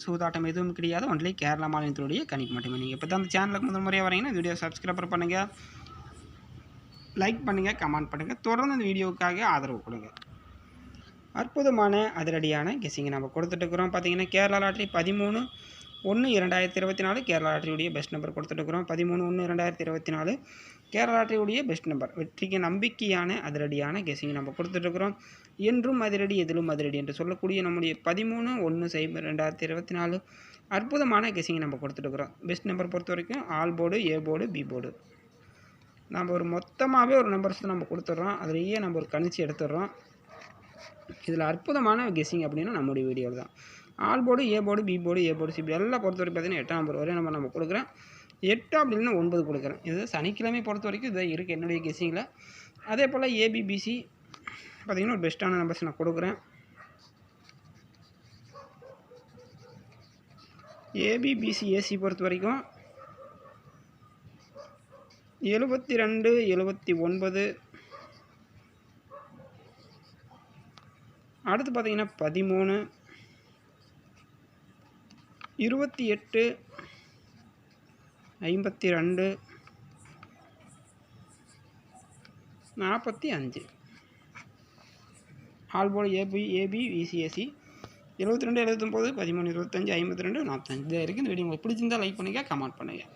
சூதாட்டம் எதுவும் கிடையாது. ஒன்லி கேரளா மாநிலத்தினுடைய கணிப்பு மட்டுமே. நீங்கள் இப்போ தான் அந்த சேனலுக்கு முதல் முறையாக வரீங்கன்னா வீடியோ சப்ஸ்கிரைப் பண்ணுங்கள், லைக் பண்ணுங்கள், கமெண்ட் பண்ணுங்கள். தொடர்ந்து இந்த வீடியோவுக்காக ஆதரவு கொடுங்க. அற்புதமான அதிரடியான கெஸ்ஸிங் நம்ம கொடுத்துட்ருக்குறோம். பார்த்தீங்கன்னா கேரளா லாட்ரி 13/1/2024 கேரளா லாட்ரியுடைய பெஸ்ட் நம்பர் கொடுத்துட்ருக்குறோம். 13/1/2024 கேரளா லாட்ரியுடைய பெஸ்ட் நம்பர். வெற்றிக்கு நம்பிக்கையான அதிரடியான கெஸ்ஸிங் நம்ம கொடுத்துட்ருக்குறோம். என்றும் அதிரடி எதிலும் அதிரடி என்று சொல்லக்கூடிய நம்முடைய 13/1/2024 அற்புதமான கெஸ்ஸிங் நம்ம கொடுத்துட்ருக்குறோம். பெஸ்ட் நம்பர் பொறுத்த வரைக்கும் all board, A board, B board. நம்ம ஒரு மொத்தமாகவே ஒரு நம்பர்ஸ் நம்ம கொடுத்துட்றோம். அதிலேயே நம்ம ஒரு கணிச்சு எடுத்துடுறோம். இதில் அற்புதமான கெஸ்ஸிங் அப்படின்னா நம்முடைய வீடியோவில் தான். All board, A board, B board, A board, C board எல்லாம் பொறுத்த வரைக்கும் பார்த்தீங்கன்னா 8ஆம் நம்பர் ஒரே நம்பர் நம்ம கொடுக்குறேன். 8 அப்படின்னா 9 கொடுக்குறேன். இது சனிக்கிழமை பொறுத்த வரைக்கும் இதாக இருக்குது என்னுடைய கெஸ்ஸிங்கில். அதே போல் ஏபிபிசி பார்த்திங்கன்னா ஒரு பெஸ்ட்டான நம்பர்ஸ் நான் கொடுக்குறேன். ஏபிபிசி ஏசி பொறுத்த வரைக்கும் 72, 79. அடுத்து பார்த்தீங்கன்னா 13, 28, 52, 45. ஆல் போர்டு ஏபி விசிஎஸ்சி 72, 79, 13, 25, 52, 45 இருக்குது. இந்த வீடியோ உங்களுக்கு பிடிச்சிருந்தால் லைக் பண்ணுங்கள், கமெண்ட் பண்ணுங்கள்.